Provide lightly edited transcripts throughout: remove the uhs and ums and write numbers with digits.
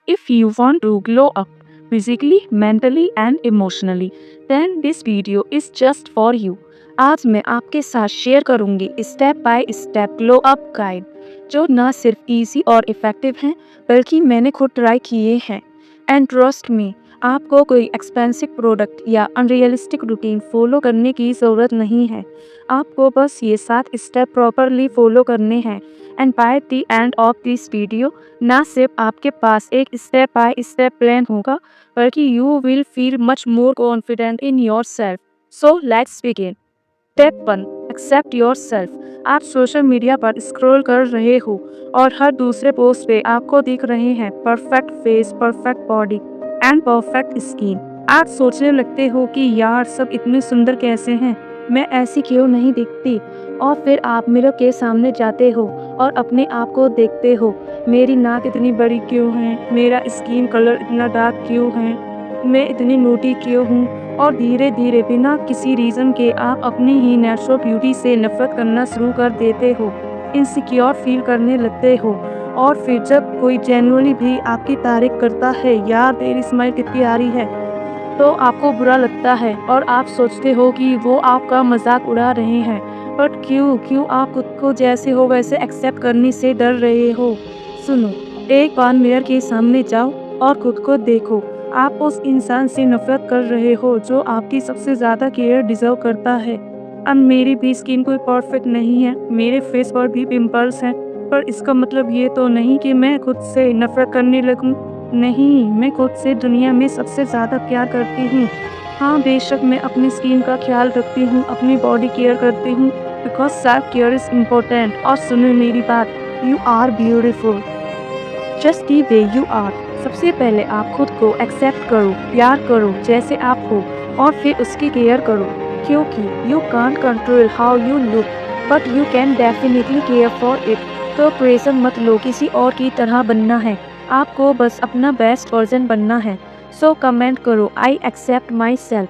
If you want to glow up physically, mentally and emotionally, then this video is just for you. आज मैं आपके साथ share करूंगी step by step glow up guide, जो न सिर्फ इजी और इफ़ेक्टिव हैं बल्कि मैंने खुद ट्राई किए हैं। एंड ट्रस्ट मी, आपको कोई एक्सपेंसिव प्रोडक्ट या अनरियलिस्टिक रूटीन फॉलो करने की ज़रूरत नहीं है। आपको बस ये 7 स्टेप प्रॉपरली फॉलो करने हैं। And by the end of this video ना सिर्फ आपके पास एक स्टेप बाय स्टेप प्लान होगा, बल्कि you will feel much more confident in yourself. So let's begin. Step 1, accept yourself. आप सोशल मीडिया पर स्क्रॉल कर रहे हो और हर दूसरे पोस्ट पे आपको दिख रहे हैं perfect face, perfect body and perfect skin. आप सोचने लगते हो कि यार सब इतने सुंदर कैसे हैं, मैं ऐसी क्यों नहीं दिखती। और फिर आप मिरर के सामने जाते हो और अपने आप को देखते हो, मेरी नाक इतनी बड़ी क्यों है, मेरा स्किन कलर इतना डार्क क्यों है, मैं इतनी मोटी क्यों हूँ। और धीरे धीरे बिना किसी रीज़न के आप अपनी ही नेचुरल ब्यूटी से नफरत करना शुरू कर देते हो, इनसिक्योर फील करने लगते हो। और फिर जब कोई जेन्युइनली भी आपकी तारीफ करता है, यार तेरी स्माइल कितनी प्यारी है, तो आपको बुरा लगता है और आप सोचते हो कि वो आपका मजाक उड़ा रहे हैं। बट क्यों आप खुद को जैसे हो वैसे एक्सेप्ट करने से डर रहे हो। सुनो, एक बार मिरर के सामने जाओ और खुद को देखो। आप उस इंसान से नफरत कर रहे हो जो आपकी सबसे ज़्यादा केयर डिजर्व करता है। अब मेरी भी स्किन कोई परफेक्ट नहीं है, मेरे फेस पर भी पिंपल्स हैं, पर इसका मतलब ये तो नहीं कि मैं खुद से नफरत करने लगूं। नहीं, मैं खुद से दुनिया में सबसे ज़्यादा प्यार करती हूँ। हाँ, बेशक मैं अपनी स्किन का ख्याल रखती हूँ, अपनी बॉडी केयर करती हूँ, because self care is important. और सुनो मेरी बात, you are beautiful just the way you are. सबसे पहले आप खुद को एक्सेप्ट करो, प्यार करो जैसे आप हो, और फिर उसकी केयर करो। क्योंकि you can't control how you look, but you can definitely care for it. तो प्रेशर मत लो किसी और की तरह बनना है, आपको बस अपना बेस्ट वर्जन बनना है। सो कमेंट करो आई एक्सेप्ट माई सेल्फ।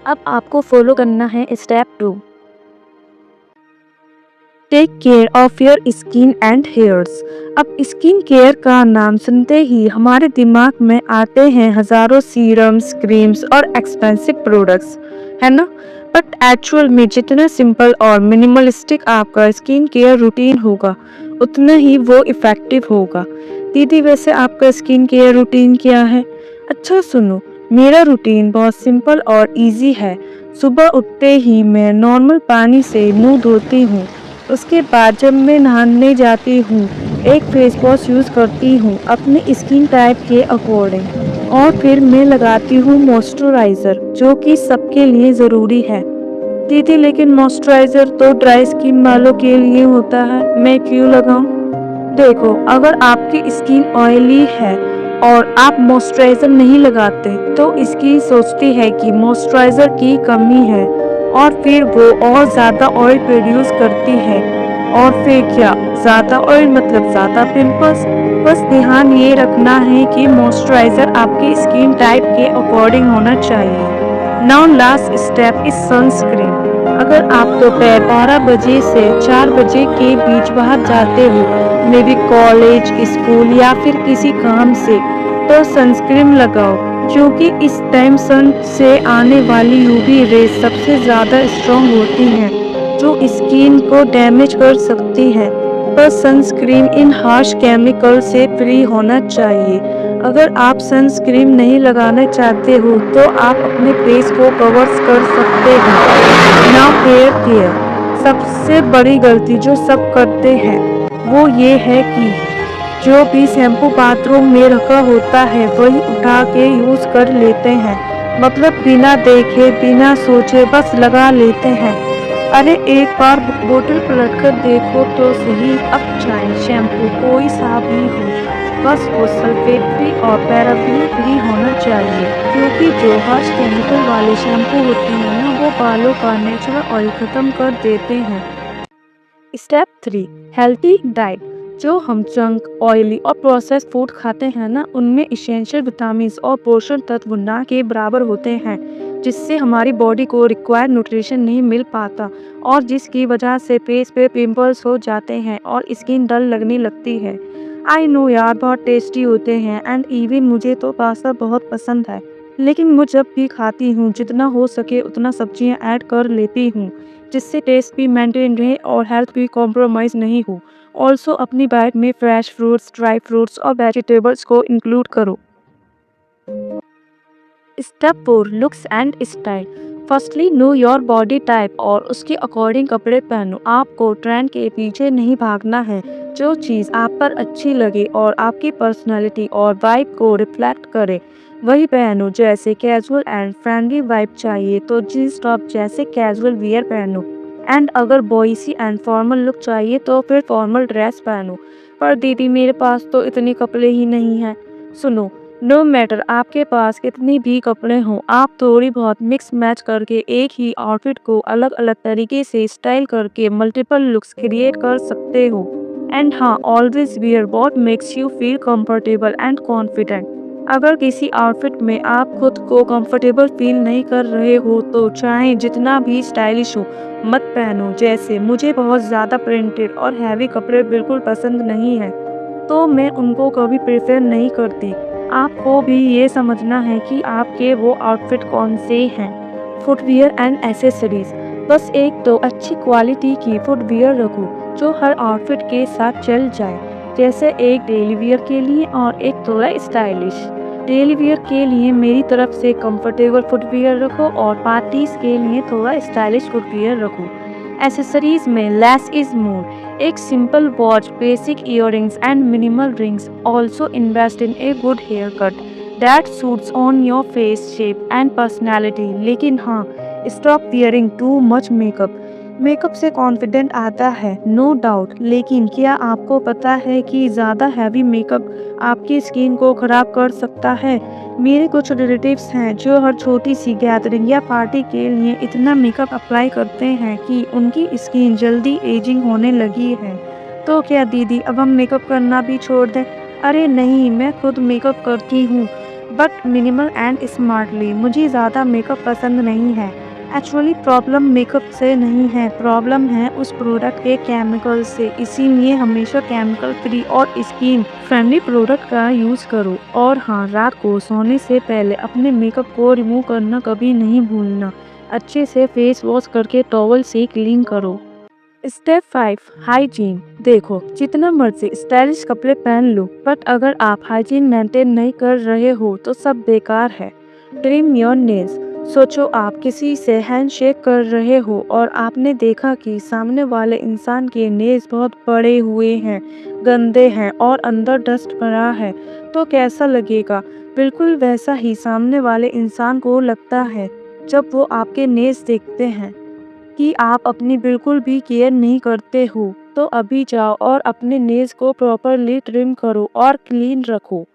अब आपको फॉलो करना है step 2, take care of your skin and hairs. अब स्किन केयर का नाम सुनते ही हमारे दिमाग में आते हैं हजारों सीरम्स, क्रीम्स और एक्सपेंसिव प्रोडक्ट्स, है ना। बट एक्चुअल में जितना सिंपल और मिनिमलिस्टिक आपका स्किन केयर रूटीन होगा, उतना ही वो इफ़ेक्टिव होगा। दीदी वैसे आपका स्किन केयर रूटीन क्या है? अच्छा सुनो, मेरा रूटीन बहुत सिंपल और इजी है। सुबह उठते ही मैं नॉर्मल पानी से मुंह धोती हूँ। उसके बाद जब मैं नहाने जाती हूँ, एक फेस वॉश यूज़ करती हूँ अपनी स्किन टाइप के अकॉर्डिंग। और फिर मैं लगाती हूँ मॉइस्चराइज़र, जो कि सबके लिए ज़रूरी है। दीदी लेकिन मॉइस्चराइज़र तो ड्राई स्किन वालों के लिए होता है, मैं क्यों लगाऊं? देखो, अगर आपकी स्किन ऑयली है और आप मॉइस्चराइज़र नहीं लगाते, तो इसकी सोचती है कि मॉइस्चराइज़र की कमी है, और फिर वो और ज़्यादा ऑयल प्रोड्यूस करती है। और फिर क्या, ज़्यादा ऑयल मतलब ज़्यादा पिंपल्स। बस ध्यान ये रखना है कि मॉइस्चराइज़र आपकी स्किन टाइप के अकॉर्डिंग होना चाहिए। Now last step is sunscreen. अगर आप दोपहर 12 बजे से 4 बजे के बीच बाहर जाते हो, मे बी कॉलेज, स्कूल या फिर किसी काम से, तो सनस्क्रीन लगाओ, क्योंकि इस टाइम सन से आने वाली यूवी रेज सबसे ज़्यादा स्ट्रॉन्ग होती हैं, जो स्किन को डैमेज कर सकती हैं। पर सनस्क्रीन इन हार्श केमिकल से फ्री होना चाहिए। अगर आप सनस्क्रीन नहीं लगाना चाहते हो, तो आप अपने फेस को कवर कर सकते हैं। नाउ हेयर केयर, सबसे बड़ी गलती जो सब करते हैं वो ये है कि जो भी शैम्पू बाथरूम में रखा होता है वही उठा के यूज़ कर लेते हैं। मतलब बिना देखे बिना सोचे बस लगा लेते हैं। अरे एक बार बोतल पलट कर देखो तो सही। अब चाहे शैम्पू कोई सा भी हो, बस वो सल्फेट फ्री और पैराबेन फ्री होना चाहिए, क्योंकि जो हार्श केमिकल वाले शैम्पू होते हैं ना, वो बालों का नेचुरल ऑयल खत्म कर देते हैं। Step 3, healthy diet. जो हम जंक, ऑयली और प्रोसेस्ड फूड खाते हैं ना, उनमें इसेंशियल विटामिन और पोषण तत्व ना के बराबर होते हैं, जिससे हमारी बॉडी को रिक्वायर्ड न्यूट्रिशन नहीं मिल पाता, और जिसकी वजह से फेस पे पिंपल्स हो जाते हैं और स्किन डल लगने लगती है। आई नो यार, बहुत टेस्टी होते हैं एंड इवन मुझे तो पास्ता बहुत पसंद है। लेकिन मैं जब भी खाती हूँ जितना हो सके उतना सब्जियाँ ऐड कर लेती हूँ, जिससे टेस्ट भी मेंटेन रहे और हेल्थ भी कॉम्प्रोमाइज़ नहीं हो। ऑल्सो अपनी डाइट में फ्रेश फ्रूट्स, ड्राई फ्रूट्स और वेजिटेबल्स को इंक्लूड करो। Step 4, looks and style. Firstly know your body type और उसके अकॉर्डिंग कपड़े पहनो। आपको ट्रेंड के पीछे नहीं भागना है। जो चीज़ आप पर अच्छी लगे और आपकी पर्सनालिटी और वाइब को रिफ्लेक्ट करे वही पहनो। जैसे कैजुअल एंड फ्रेंडली वाइब चाहिए तो जीन्स टॉप जैसे कैजुअल वियर पहनो, एंड अगर बॉयसी एंड फॉर्मल लुक चाहिए तो फिर फॉर्मल ड्रेस पहनो। पर दीदी मेरे पास तो इतने कपड़े ही नहीं हैं। सुनो, नो मैटर आपके पास कितनी भी कपड़े हों, आप थोड़ी बहुत मिक्स मैच करके एक ही आउटफिट को अलग अलग तरीके से स्टाइल करके मल्टीपल लुक्स क्रिएट कर सकते हो। एंड हाँ, always wear what makes you feel comfortable and confident. अगर किसी आउटफिट में आप खुद को कंफर्टेबल फील नहीं कर रहे हो तो चाहे जितना भी स्टाइलिश हो मत पहनो। जैसे मुझे बहुत ज़्यादा प्रिंटेड और हैवी कपड़े बिल्कुल पसंद नहीं है, तो मैं उनको कभी प्रेफर नहीं करती। आपको भी ये समझना है कि आपके वो आउटफिट कौन से हैं। Footwear and accessories. बस एक तो अच्छी क्वालिटी की फुटवियर रखो जो हर आउटफिट के साथ चल जाए। जैसे एक डेली वियर के लिए और एक थोड़ा स्टाइलिश। डेली वियर के लिए मेरी तरफ से कंफर्टेबल फुटवियर रखो और पार्टीज के लिए थोड़ा स्टाइलिश फुटवियर रखो। एसेसरीज में लेस इज मोर। एक simple watch, basic earrings and minimal rings. Also invest in a good haircut that suits on your face shape and personality. लेकिन हाँ, stop wearing too much makeup. Makeup से confident आता है, no doubt, लेकिन क्या आपको पता है कि ज़्यादा हैवी मेकअप आपकी स्किन को ख़राब कर सकता है। मेरे कुछ रिलेटिव्स हैं जो हर छोटी सी गैदरिंग या पार्टी के लिए इतना मेकअप अप्लाई करते हैं कि उनकी स्किन जल्दी एजिंग होने लगी है। तो क्या दीदी अब हम मेकअप करना भी छोड़ दें? अरे नहीं, मैं खुद मेकअप करती हूँ, बट मिनिमल एंड स्मार्टली। मुझे ज़्यादा मेकअप पसंद नहीं है। एक्चुअली प्रॉब्लम मेकअप से नहीं है, प्रॉब्लम है उस प्रोडक्ट के केमिकल से। इसीलिए हमेशा केमिकल फ्री और स्किन फ्रेंडली प्रोडक्ट का यूज़ करो। और हाँ, रात को सोने से पहले अपने मेकअप को रिमूव करना कभी नहीं भूलना। अच्छे से फेस वॉश करके टॉवल से क्लीन करो। Step 5, hygiene. देखो, जितना मर्जी स्टाइलिश कपड़े पहन लो, बट अगर आप हाइजीन मेंटेन नहीं कर रहे हो तो सब बेकार है। Trim your nails. सोचो आप किसी से हैंडशेक कर रहे हो और आपने देखा कि सामने वाले इंसान के नेल्स बहुत बड़े हुए हैं, गंदे हैं और अंदर डस्ट भरा है, तो कैसा लगेगा? बिल्कुल वैसा ही सामने वाले इंसान को लगता है जब वो आपके नेल्स देखते हैं कि आप अपनी बिल्कुल भी केयर नहीं करते हो। तो अभी जाओ और अपने नेल्स को प्रॉपरली ट्रिम करो और क्लीन रखो।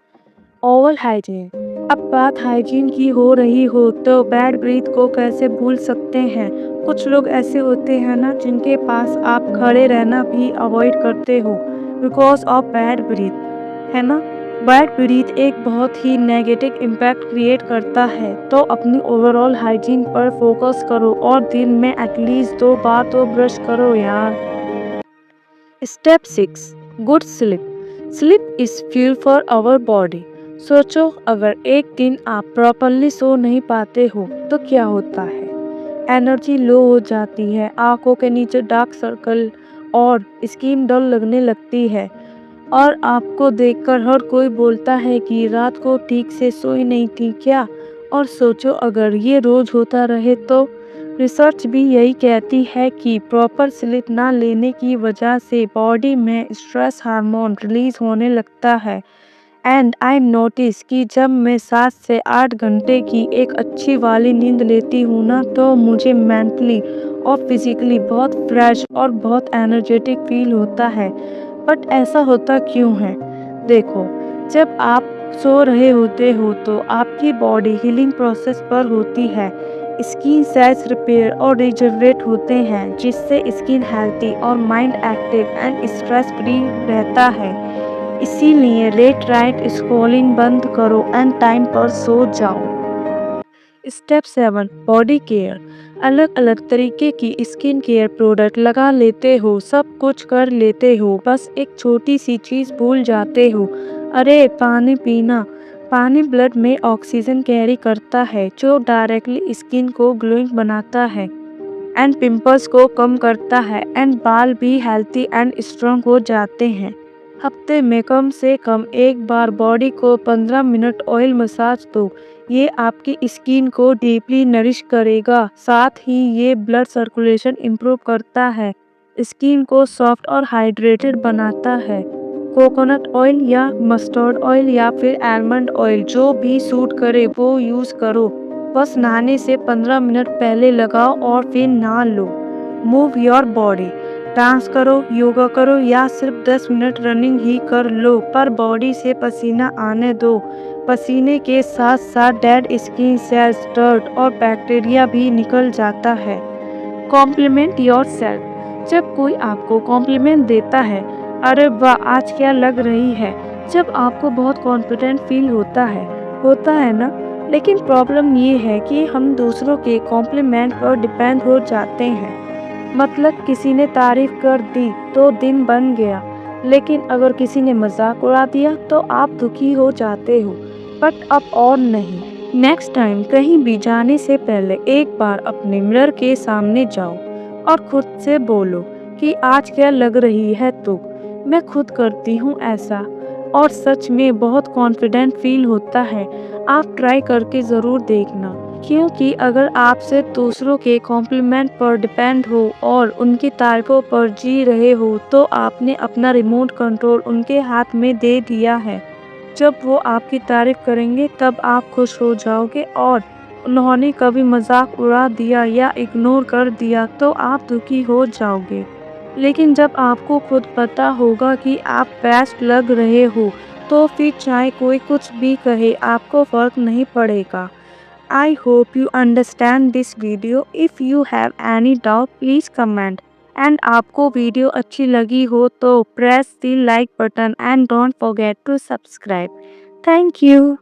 Oval hygiene. अब बात हाइजीन की हो रही हो तो बैड ब्रीथ को कैसे भूल सकते हैं। कुछ लोग ऐसे होते हैं ना जिनके पास आप खड़े रहना भी अवॉइड करते हो बिकॉज ऑफ बैड ब्रीथ, है ना। बैड ब्रीथ एक बहुत ही नेगेटिव इम्पैक्ट क्रिएट करता है, तो अपनी ओवरऑल हाइजीन पर फोकस करो और दिन में एटलीस्ट 2 बार तो ब्रश करो यार। Step 6, good sleep. Sleep is fuel for our body. सोचो अगर एक दिन आप प्रॉपरली सो नहीं पाते हो तो क्या होता है। एनर्जी लो हो जाती है, आंखों के नीचे डार्क सर्कल और स्किन डल लगने लगती है, और आपको देखकर हर कोई बोलता है कि रात को ठीक से सोई नहीं थी क्या। और सोचो अगर ये रोज होता रहे तो। रिसर्च भी यही कहती है कि प्रॉपर स्लीप ना लेने की वजह से बॉडी में स्ट्रेस हार्मोन रिलीज होने लगता है। एंड आई नोटिस कि जब मैं 7 से 8 घंटे की एक अच्छी वाली नींद लेती हूँ ना तो मुझे मेंटली और फिजिकली बहुत फ्रेश और बहुत एनर्जेटिक फील होता है। बट ऐसा होता क्यों है? देखो, जब आप सो रहे होते हो तो आपकी बॉडी हीलिंग प्रोसेस पर होती है। स्किन सेल्स रिपेयर और रिजनरेट होते हैं जिससे स्किन हेल्थी और mind active and stress free रहता है। इसीलिए लेट नाइट स्क्रॉलिंग बंद करो एंड टाइम पर सो जाओ। Step 7 body care. अलग अलग तरीके की स्किन केयर प्रोडक्ट लगा लेते हो, सब कुछ कर लेते हो, बस एक छोटी सी चीज़ भूल जाते हो। अरे पानी पीना। पानी ब्लड में ऑक्सीजन कैरी करता है जो डायरेक्टली स्किन को ग्लोइंग बनाता है एंड पिंपल्स को कम करता है एंड बाल भी हेल्थी एंड स्ट्रॉन्ग हो जाते हैं। हफ्ते में कम से कम एक बार बॉडी को 15 मिनट ऑयल मसाज दो। ये आपकी स्किन को डीपली नरिश करेगा, साथ ही ये ब्लड सर्कुलेशन इम्प्रूव करता है, स्किन को सॉफ्ट और हाइड्रेटेड बनाता है। कोकोनट ऑयल या मस्टर्ड ऑयल या फिर आलमंड ऑयल जो भी सूट करे वो यूज़ करो। बस नहाने से 15 मिनट पहले लगाओ और फिर नहा लो। Move your body. डांस करो, योगा करो या सिर्फ 10 मिनट रनिंग ही कर लो, पर बॉडी से पसीना आने दो। पसीने के साथ साथ डेड स्किन सेल्स, डर्ट और बैक्टीरिया भी निकल जाता है। Compliment yourself. जब कोई आपको कॉम्प्लीमेंट देता है, अरे वाह आज क्या लग रही है, जब आपको बहुत कॉन्फिडेंट फील होता है ना। लेकिन प्रॉब्लम ये है कि हम दूसरों के कॉम्प्लीमेंट पर डिपेंड हो जाते हैं। मतलब किसी ने तारीफ कर दी तो दिन बन गया, लेकिन अगर किसी ने मजाक उड़ा दिया तो आप दुखी हो जाते हो। बट अब और नहीं। नेक्स्ट टाइम कहीं भी जाने से पहले एक बार अपने मिरर के सामने जाओ और खुद से बोलो कि आज क्या लग रही है तू। मैं खुद करती हूँ ऐसा और सच में बहुत कॉन्फिडेंट फील होता है। आप ट्राई करके ज़रूर देखना, क्योंकि अगर आप सिर्फ दूसरों के कॉम्प्लीमेंट पर डिपेंड हो और उनकी तारीफों पर जी रहे हो तो आपने अपना रिमोट कंट्रोल उनके हाथ में दे दिया है। जब वो आपकी तारीफ करेंगे तब आप खुश हो जाओगे, और उन्होंने कभी मजाक उड़ा दिया या इग्नोर कर दिया तो आप दुखी हो जाओगे। लेकिन जब आपको खुद पता होगा कि आप बेस्ट लग रहे हो तो फिर चाहे कोई कुछ भी कहे आपको फर्क नहीं पड़ेगा। I hope you understand this video. If you have any doubt please comment. And आपको वीडियो अच्छी लगी हो तो press the like button and don't forget to subscribe. Thank you.